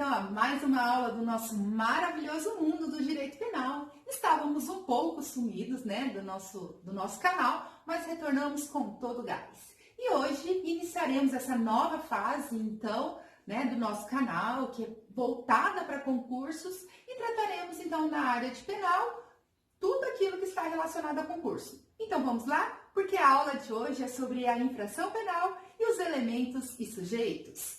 então a mais uma aula do nosso maravilhoso mundo do direito penal. Estávamos um pouco sumidos, né, do nosso canal, mas retornamos com todo o gás. E hoje iniciaremos essa nova fase, então, né, do nosso canal, que é voltada para concursos, e trataremos, então, na área de penal, tudo aquilo que está relacionado a concurso. Então, vamos lá? Porque a aula de hoje é sobre a infração penal e os elementos e sujeitos.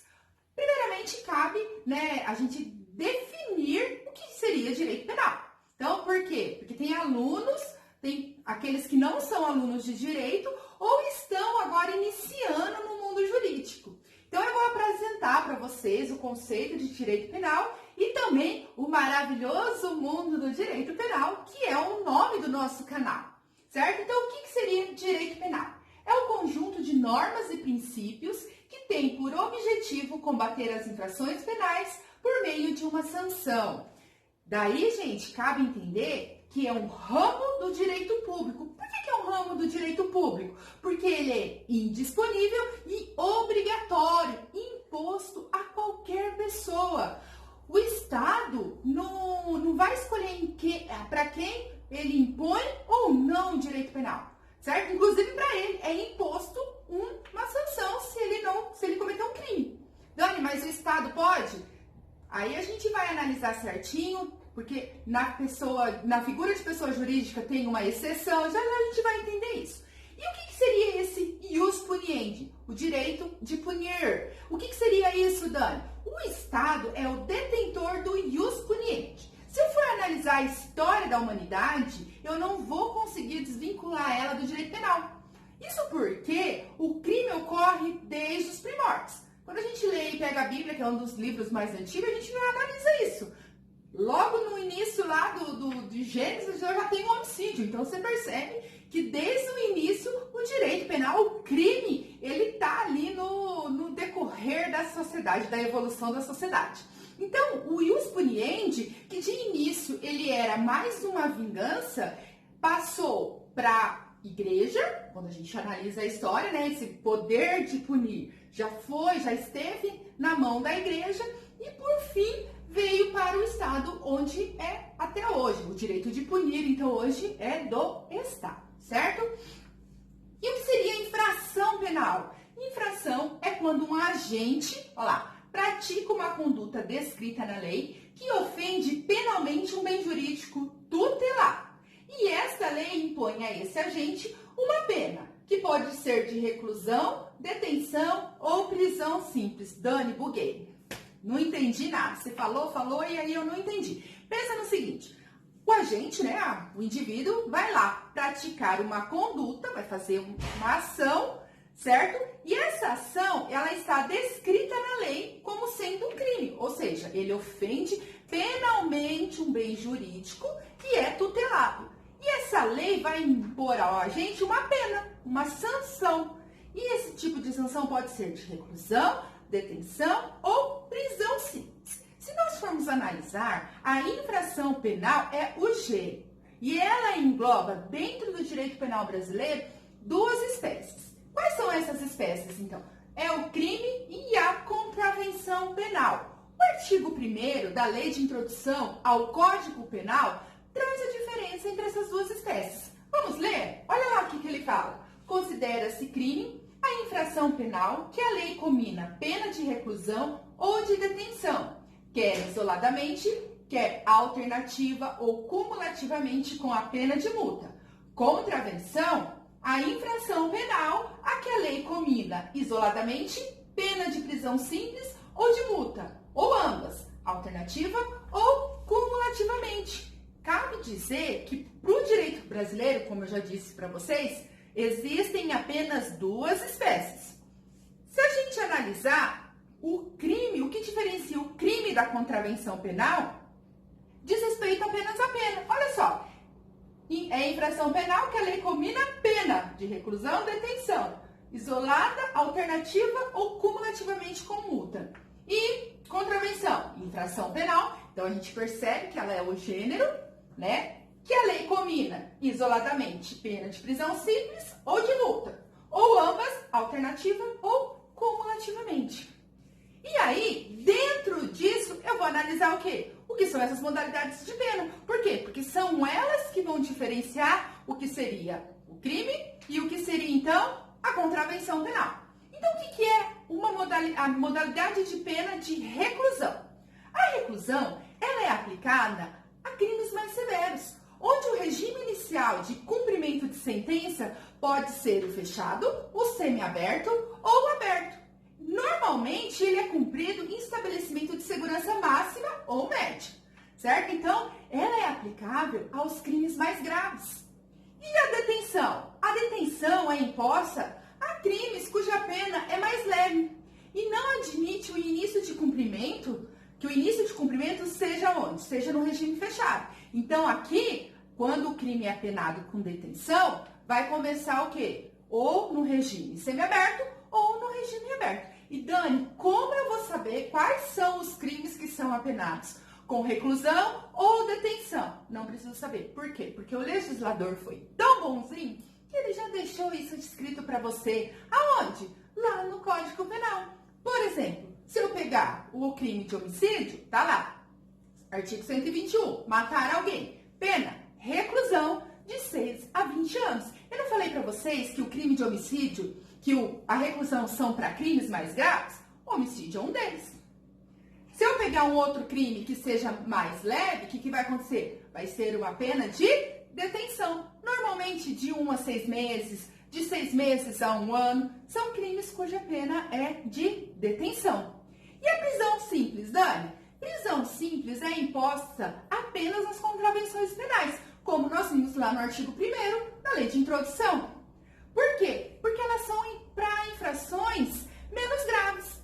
Primeiramente, cabe, né, a gente definir o que seria direito penal. Então, por quê? Porque tem alunos, tem aqueles que não são alunos de direito ou estão agora iniciando no mundo jurídico. Então, eu vou apresentar para vocês o conceito de direito penal e também o maravilhoso mundo do direito penal, que é o nome do nosso canal, certo? Então, o que seria direito penal? É um conjunto de normas e princípios que tem por objetivo combater as infrações penais por meio de uma sanção. Daí, gente, cabe entender que é um ramo do direito público. Por que é um ramo do direito público? Porque ele é indisponível e obrigatório, imposto a qualquer pessoa. O Estado não vai escolher para quem ele impõe ou não o direito penal, certo? Inclusive, para ele é imposto uma sanção se ele cometer um crime. Dani, mas o Estado pode? Aí a gente vai analisar certinho, porque na figura de pessoa jurídica tem uma exceção, já a gente vai entender isso. E o que seria esse ius puniendi? O direito de punir. O que seria isso, Dani? O Estado é o detentor do ius puniendi. Se eu for analisar a história da humanidade, eu não vou conseguir desvincular ela do direito penal. Isso porque o crime ocorre desde os primórdios. Quando a gente lê e pega a Bíblia, que é um dos livros mais antigos, a gente analisa isso. Logo no início lá de Gênesis, já tem um homicídio. Então, você percebe que desde o início, o direito penal, o crime, ele está ali no decorrer da sociedade, da evolução da sociedade. Então, o ius puniendi, que de início ele era mais uma vingança, passou para igreja, quando a gente analisa a história, né, esse poder de punir já esteve na mão da igreja e, por fim, veio para o Estado, onde é até hoje. O direito de punir, então, hoje é do Estado, certo? E o que seria infração penal? Infração é quando um agente, olha lá, pratica uma conduta descrita na lei que ofende penalmente um bem jurídico tutelado. E esta lei impõe a esse agente uma pena, que pode ser de reclusão, detenção ou prisão simples. Dani, buguei. Não entendi nada. Você falou e aí eu não entendi. Pensa no seguinte, o agente, né, o indivíduo, vai lá praticar uma conduta, vai fazer uma ação, certo? E essa ação, ela está descrita na lei como sendo um crime, ou seja, ele ofende penalmente um bem jurídico que é tutelado. E essa lei vai impor ao agente uma pena, uma sanção. E esse tipo de sanção pode ser de reclusão, detenção ou prisão simples. Se nós formos analisar, a infração penal é o gênero. E ela engloba, dentro do direito penal brasileiro, duas espécies. Quais são essas espécies, então? É o crime e a contravenção penal. O artigo 1º da Lei de Introdução ao Código Penal traz a diferença entre essas duas espécies. Vamos ler? Olha lá o que ele fala. Considera-se crime a infração penal que a lei comina pena de reclusão ou de detenção, quer isoladamente, quer alternativa ou cumulativamente com a pena de multa. Contravenção, a infração penal a que a lei comina isoladamente pena de prisão simples ou de multa, ou ambas, alternativa ou cumulativamente. Cabe dizer que para o direito brasileiro, como eu já disse para vocês, existem apenas duas espécies. Se a gente analisar o crime, o que diferencia o crime da contravenção penal, diz respeito apenas à pena. Olha só, é infração penal que a lei comina pena de reclusão, detenção, isolada, alternativa ou cumulativamente com multa. E contravenção, infração penal, então a gente percebe que ela é o gênero, né? Que a lei comina isoladamente pena de prisão simples ou de multa, ou ambas, alternativa ou cumulativamente. E aí, dentro disso, eu vou analisar o quê? O que são essas modalidades de pena. Por quê? Porque são elas que vão diferenciar o que seria o crime e o que seria, então, a contravenção penal. Então, o que é a modalidade de pena de reclusão? A reclusão, ela é aplicada a crimes mais severos, onde o regime inicial de cumprimento de sentença pode ser o fechado, o semiaberto ou o aberto. Normalmente, ele é cumprido em estabelecimento de segurança máxima ou média, certo? Então, ela é aplicável aos crimes mais graves. E a detenção? A detenção é imposta a crimes cuja pena é mais leve e não admite o início de cumprimento, que o início de cumprimento seja onde? Seja no regime fechado. Então, aqui, quando o crime é penado com detenção, vai começar o quê? Ou no regime semiaberto ou no regime aberto. E Dani, como eu vou saber quais são os crimes que são apenados com reclusão ou detenção? Não preciso saber. Por quê? Porque o legislador foi tão bonzinho que ele já deixou isso escrito para você. Aonde? Lá no Código Penal. Por exemplo, se eu pegar o crime de homicídio, tá lá. Artigo 121, matar alguém. Pena, reclusão de 6 a 20 anos. Eu não falei para vocês que o crime de homicídio, a reclusão são para crimes mais graves? O homicídio é um deles. Se eu pegar um outro crime que seja mais leve, o que vai acontecer? Vai ser uma pena de detenção. Normalmente de 1 a 6 meses, de 6 meses a 1 ano, são crimes cuja pena é de detenção. E a prisão simples, Dani? Prisão simples é imposta apenas nas contravenções penais, como nós vimos lá no artigo 1º da Lei de Introdução. Por quê? Porque elas são para infrações menos graves.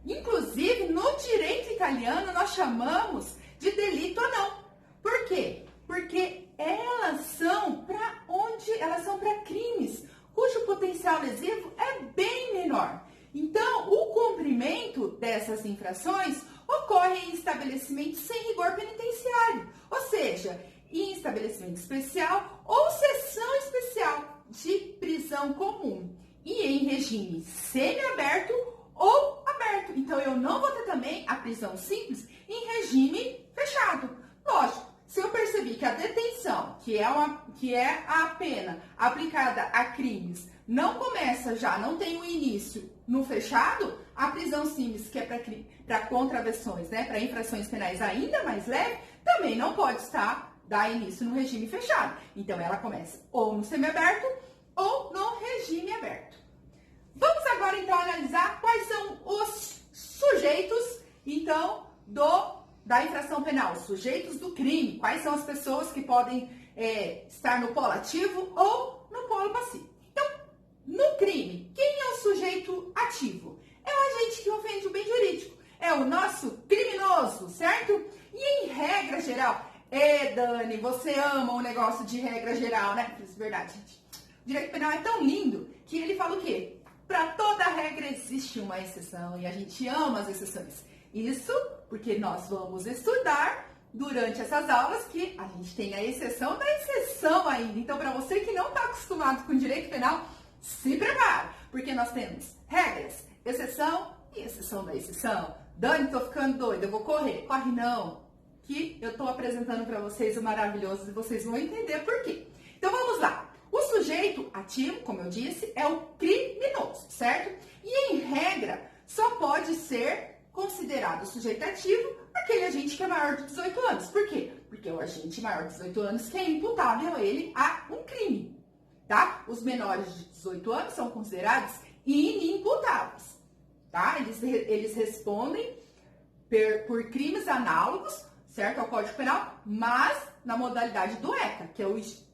Inclusive, no direito italiano, nós chamamos de delito ou não. Por quê? Porque elas são para crimes cujo potencial lesivo é bem menor. Então, o cumprimento dessas infrações ocorre em estabelecimento sem rigor penitenciário, ou seja, em estabelecimento especial ou seção especial de prisão comum e em regime semiaberto ou aberto. Então, eu não vou ter também a prisão simples em regime fechado. Lógico, se eu percebi que a detenção, que é a pena aplicada a crimes, não começa já, não tem o início no fechado, a prisão simples, que é para contravenções, né, para infrações penais ainda mais leves, também não pode dar início no regime fechado. Então, ela começa ou no semiaberto ou no regime aberto. Vamos agora, então, analisar quais são os sujeitos, então, da infração penal, os sujeitos do crime. Quais são as pessoas que podem estar no polo ativo ou no polo passivo. Então, no crime, quem é o sujeito ativo? É o agente que ofende o bem jurídico. É o nosso criminoso, certo? E em regra geral, Dani, você ama o negócio de regra geral, né? Isso é verdade, gente. O direito penal é tão lindo que ele fala o quê? Para toda regra existe uma exceção e a gente ama as exceções. Isso porque nós vamos estudar durante essas aulas que a gente tem a exceção da exceção ainda. Então, para você que não está acostumado com direito penal, se prepara, porque nós temos regras, exceção e exceção da exceção. Dani, tô ficando doida, eu vou correr. Corre não, que eu tô apresentando para vocês o maravilhoso e vocês vão entender por quê. Então, vamos lá. O sujeito ativo, como eu disse, é o criminoso, certo? E, em regra, só pode ser considerado sujeito ativo aquele agente que é maior de 18 anos. Por quê? Porque é o agente maior de 18 anos que é imputável a ele a um crime, tá? Os menores de 18 anos são considerados inimputáveis, tá? Eles respondem por crimes análogos, certo, ao Código Penal, mas na modalidade do ECA, que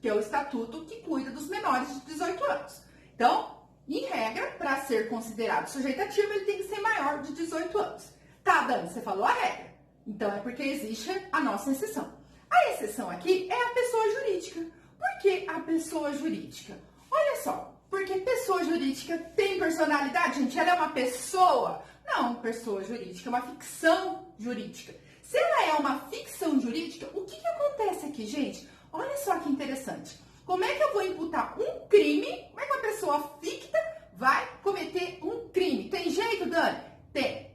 é o estatuto que cuida dos menores de 18 anos. Então, em regra, para ser considerado sujeito ativo, ele tem que ser maior de 18 anos. Tá, Dani, você falou a regra. Então, é porque existe a nossa exceção. A exceção aqui é a pessoa jurídica. Por que a pessoa jurídica? Olha só, porque pessoa jurídica tem personalidade, gente? Ela é uma pessoa? Não, pessoa jurídica é uma ficção jurídica. Se ela é uma ficção jurídica, o que acontece aqui, gente? Olha só que interessante. Como é que eu vou imputar um crime? Como é que uma pessoa ficta vai cometer um crime? Tem jeito, Dani? Tem.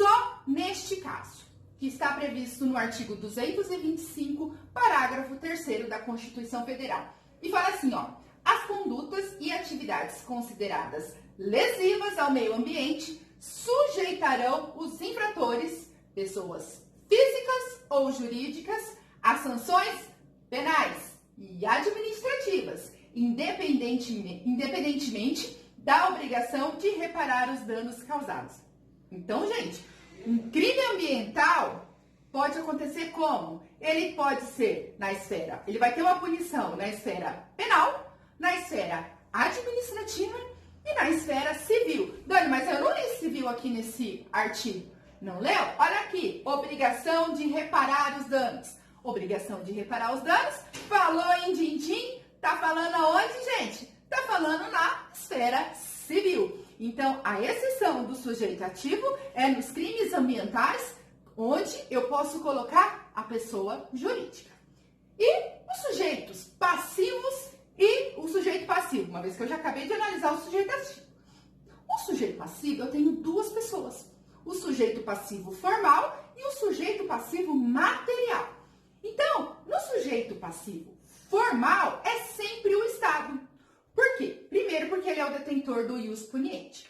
só neste caso, que está previsto no artigo 225, parágrafo 3º da Constituição Federal. E fala assim, ó, as condutas e atividades consideradas lesivas ao meio ambiente sujeitarão os infratores, pessoas físicas ou jurídicas, a sanções penais e administrativas, independentemente da obrigação de reparar os danos causados. Então, gente, um crime ambiental pode acontecer como? Ele pode ser na esfera, ele vai ter uma punição na esfera penal, na esfera administrativa e na esfera civil. Dani, mas eu não li civil aqui nesse artigo. Não leu? Olha aqui, obrigação de reparar os danos. Obrigação de reparar os danos, falou em din-din, tá falando aonde, gente? Tá falando na esfera civil. Então, a exceção do sujeito ativo é nos crimes ambientais, onde eu posso colocar a pessoa jurídica. E os sujeitos passivos e o sujeito passivo, uma vez que eu já acabei de analisar o sujeito ativo. O sujeito passivo, eu tenho duas pessoas. O sujeito passivo formal e o sujeito passivo material. Então, no sujeito passivo formal, é sempre o Estado. Por quê? Primeiro, porque ele é o detentor do ius puniente.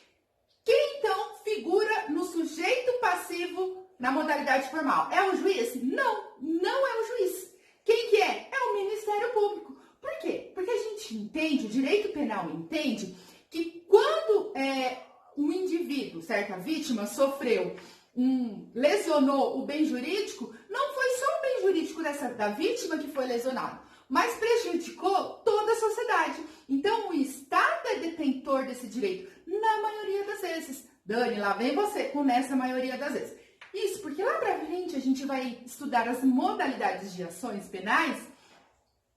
Quem, então, figura no sujeito passivo na modalidade formal? É o juiz? Não, não é o juiz. Quem que é? É o Ministério Público. Por quê? Porque a gente entende, o direito penal entende, que quando um indivíduo, certo? A vítima sofreu, lesionou o bem jurídico, não foi só o bem jurídico da vítima que foi lesionado, mas prejudicou toda a sociedade. Então, o Estado é detentor desse direito, na maioria das vezes. Dani, lá vem você com nessa maioria das vezes. Isso porque lá pra frente a gente vai estudar as modalidades de ações penais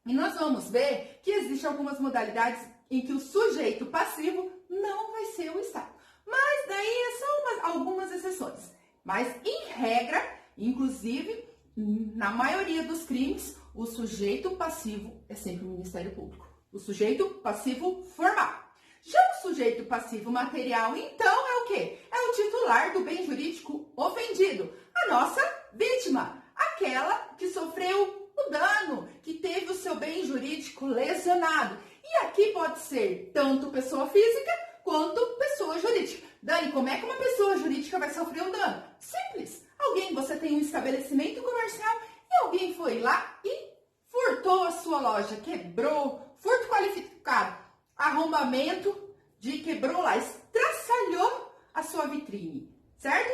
e nós vamos ver que existem algumas modalidades em que o sujeito passivo não vai ser o Estado. Mas daí são algumas exceções. Mas, em regra, inclusive, na maioria dos crimes, o sujeito passivo é sempre o Ministério Público. O sujeito passivo formal. Já o sujeito passivo material, então, é o quê? É o titular do bem jurídico ofendido. A nossa vítima. Aquela que sofreu o dano, que teve o seu bem jurídico lesionado. E aqui pode ser tanto pessoa física quanto pessoa jurídica. Dani, como é que uma pessoa jurídica vai sofrer um dano? Simples. Você tem um estabelecimento comercial e alguém foi lá e furtou a sua loja, quebrou, furto qualificado, arrombamento quebrou lá, estraçalhou a sua vitrine, certo?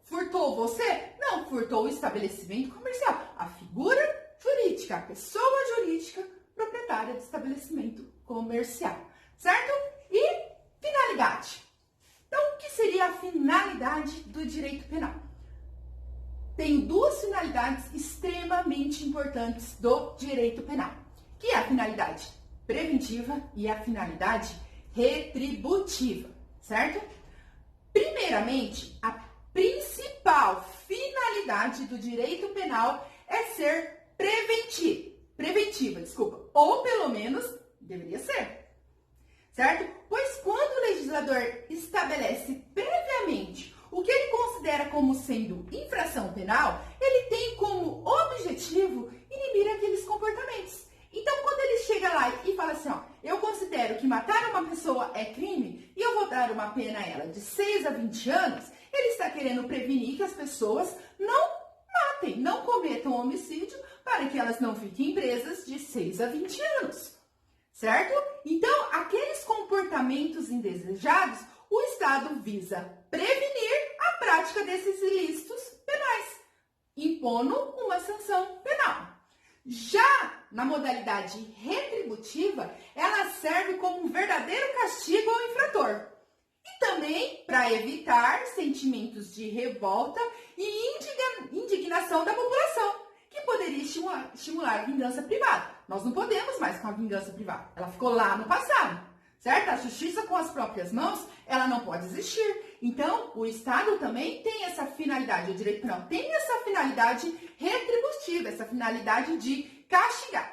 Furtou você? Não, furtou o estabelecimento comercial. A figura jurídica, a pessoa jurídica proprietária do estabelecimento comercial, certo? E finalidade. Então, o que seria a finalidade do direito penal? Tem duas finalidades extremamente importantes do direito penal, que é a finalidade preventiva e a finalidade retributiva, certo? Primeiramente, a principal finalidade do direito penal é ser preventiva, ou pelo menos deveria ser, certo? Pois quando o legislador estabelece previamente o que ele considera como sendo infração penal, ele tem como objetivo inibir aqueles comportamentos. Então, quando ele chega lá e fala assim, ó, eu considero que matar uma pessoa é crime e eu vou dar uma pena a ela de 6 a 20 anos, ele está querendo prevenir que as pessoas não matem, não cometam homicídio para que elas não fiquem presas de 6 a 20 anos, certo? Então, aqueles comportamentos indesejados, o Estado visa prevenir a prática desses ilícitos penais, impondo uma sanção penal. Já na modalidade retributiva, ela serve como um verdadeiro castigo ao infrator. E também para evitar sentimentos de revolta e indignação da população, que poderia estimular a vingança privada. Nós não podemos mais com a vingança privada. Ela ficou lá no passado, certo? A justiça com as próprias mãos, ela não pode existir. Então, o Estado também tem essa finalidade, o direito penal tem essa finalidade retributiva, essa finalidade de castigar.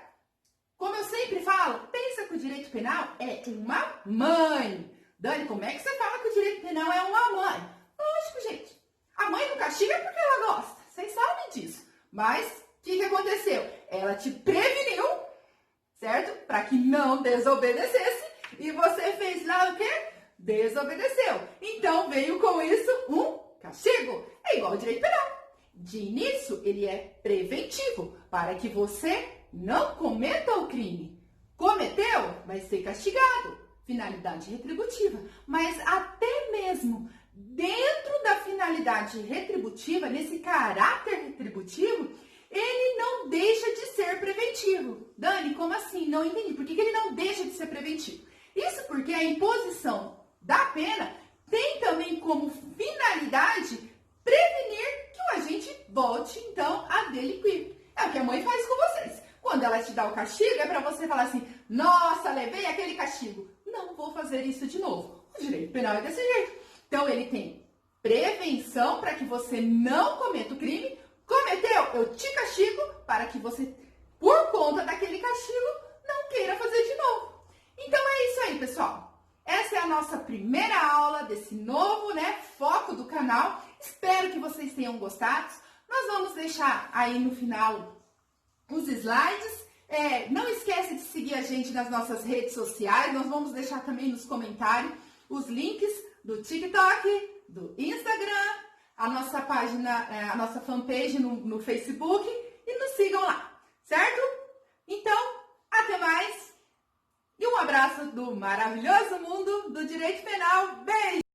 Como eu sempre falo, pensa que o direito penal é uma mãe. Dani, como é que você fala que o direito penal é uma mãe? Lógico, gente. A mãe não castiga porque ela gosta, vocês sabem disso. Mas o que aconteceu? Ela te preveniu, certo? Para que não desobedecesse e você fez lá o quê? Desobedeceu. Então veio com isso um castigo. É igual ao direito penal. De início, ele é preventivo para que você não cometa o crime. Cometeu, vai ser castigado. Finalidade retributiva. Mas até mesmo dentro da finalidade retributiva, nesse caráter retributivo, ele não deixa de ser preventivo. Dani, como assim? Não entendi. Por que ele não deixa de ser preventivo? Isso porque a imposição da pena tem também como finalidade prevenir que o agente volte, então, a delinquir. É o que a mãe faz com vocês. Quando ela te dá o castigo, é para você falar assim, nossa, levei aquele castigo. Não vou fazer isso de novo. O direito penal é desse jeito. Então, ele tem prevenção para que você não cometa o crime. Cometeu, eu te castigo para que você, por conta daquele castigo, não queira fazer de novo. Então, é isso aí, pessoal. Essa é a nossa primeira aula desse novo, foco do canal. Espero que vocês tenham gostado. Nós vamos deixar aí no final os slides. Não esquece de seguir a gente nas nossas redes sociais. Nós vamos deixar também nos comentários os links do TikTok, do Instagram, a nossa página, a nossa fanpage no Facebook e nos sigam lá, certo? Então, até mais e um abraço do maravilhoso mundo do direito penal. Beijo!